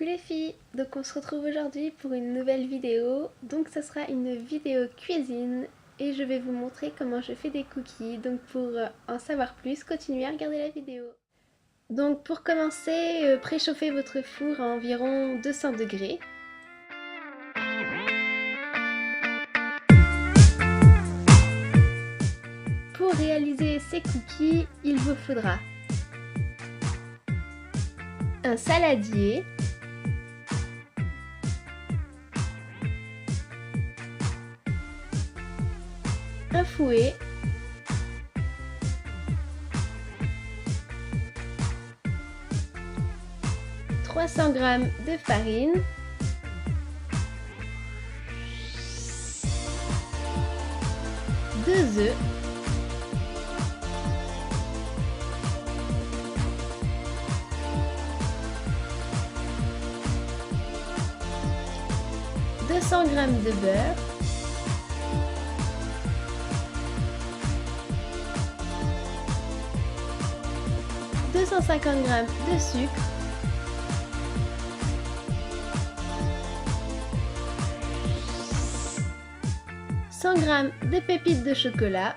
les filles, donc on se retrouve aujourd'hui pour une nouvelle vidéo. Donc ça sera une vidéo cuisine et je vais vous montrer comment je fais des cookies. Donc pour en savoir plus, continuez à regarder la vidéo. Donc pour commencer, préchauffez votre four à environ 200 degrés. Pour réaliser ces cookies, il vous faudra un saladier, un fouet, « 300 g de farine, deux œufs, « 200 g de beurre, « 250 g de sucre, « 100 g de pépites de chocolat,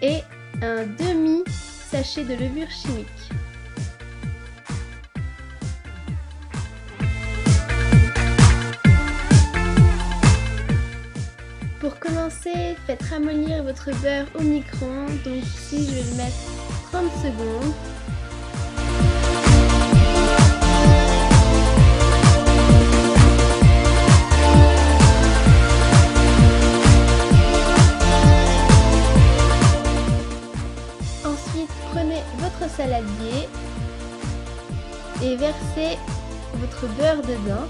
et un demi-sachet de levure chimique. Pour commencer, faites ramollir votre beurre au micro-ondes, donc ici je vais le mettre 30 secondes. Ensuite, prenez votre saladier et versez votre beurre dedans.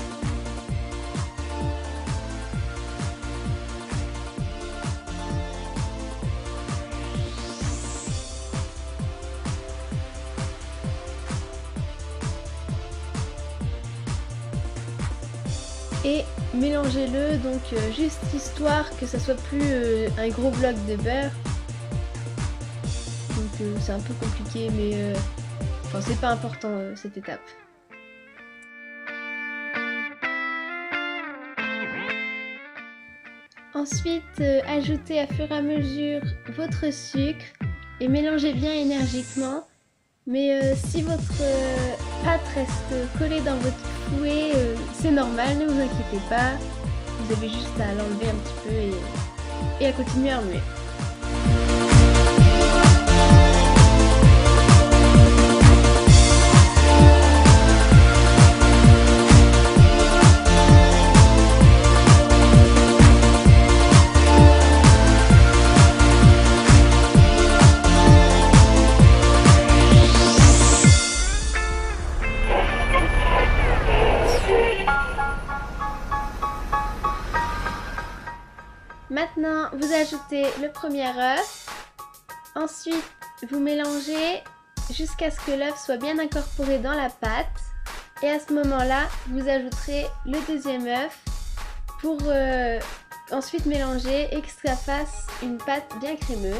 Et mélangez-le, donc juste histoire que ça soit plus un gros bloc de beurre. Donc c'est un peu compliqué, mais enfin, c'est pas important cette étape. Ensuite, ajoutez à fur et à mesure votre sucre et mélangez bien énergiquement. Mais si votre pâte reste collée dans votre fouet, c'est normal, ne vous inquiétez pas. Vous avez juste à l'enlever un petit peu et à continuer à remuer. Maintenant, vous ajoutez le premier œuf. Ensuite, vous mélangez jusqu'à ce que l'œuf soit bien incorporé dans la pâte. Et à ce moment-là, vous ajouterez le deuxième œuf pour ensuite mélanger et que ça fasse une pâte bien crémeuse.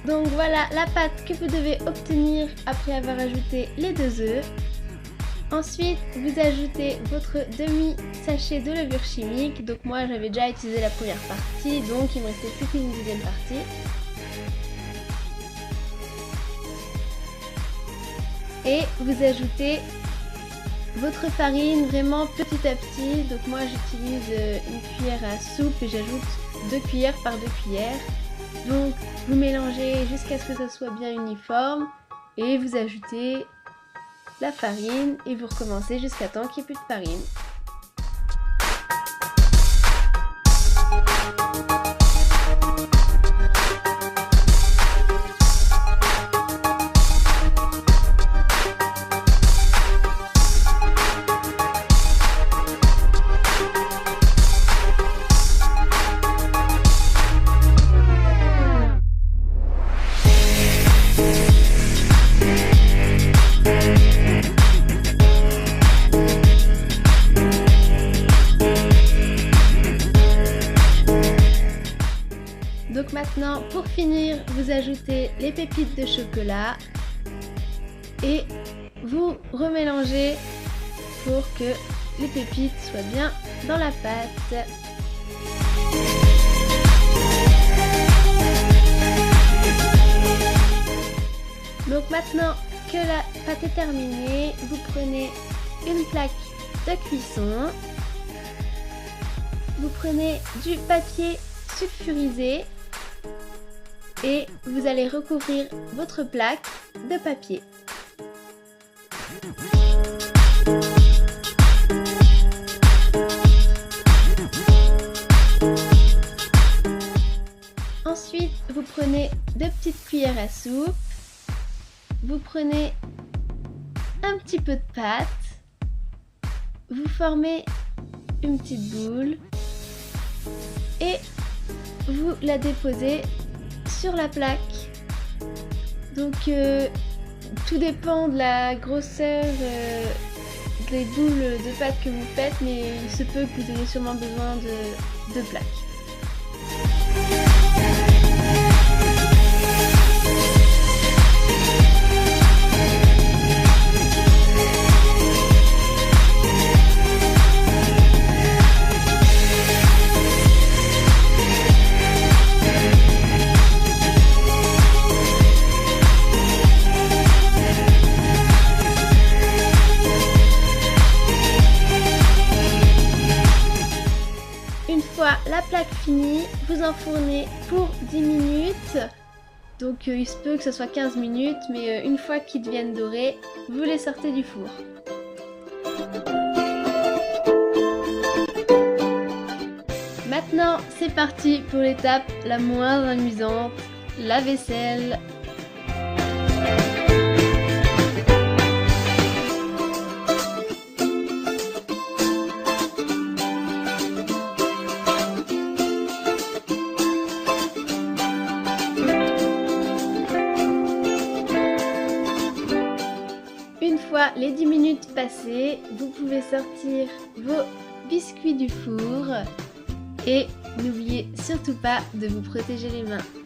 Donc voilà la pâte que vous devez obtenir après avoir ajouté les deux œufs. Ensuite, vous ajoutez votre demi-sachet de levure chimique. Donc moi j'avais déjà utilisé la première partie, donc il me restait plus qu'une deuxième partie. Et vous ajoutez votre farine vraiment petit à petit. Donc moi j'utilise une cuillère à soupe et j'ajoute 2 cuillères par 2 cuillères. Donc vous mélangez jusqu'à ce que ça soit bien uniforme et vous ajoutez la farine et vous recommencez jusqu'à temps qu'il n'y ait plus de farine. Donc maintenant, pour finir, vous ajoutez les pépites de chocolat et vous remélangez pour que les pépites soient bien dans la pâte. Donc maintenant que la pâte est terminée, vous prenez une plaque de cuisson, vous prenez du papier sulfurisé et vous allez recouvrir votre plaque de papier. Ensuite, vous prenez 2 petites cuillères à soupe, vous prenez un petit peu de pâte, vous formez une petite boule et vous la déposez sur la plaque. Donc tout dépend de la grosseur des boules de pâte que vous faites, mais il se peut que vous ayez sûrement besoin de plaques. La plaque finie, vous enfournez pour 10 minutes, donc il se peut que ce soit 15 minutes, mais une fois qu'ils deviennent dorés, vous les sortez du four. Maintenant, c'est parti pour l'étape la moins amusante, la vaisselle. Une fois les 10 minutes passées, vous pouvez sortir vos biscuits du four et n'oubliez surtout pas de vous protéger les mains.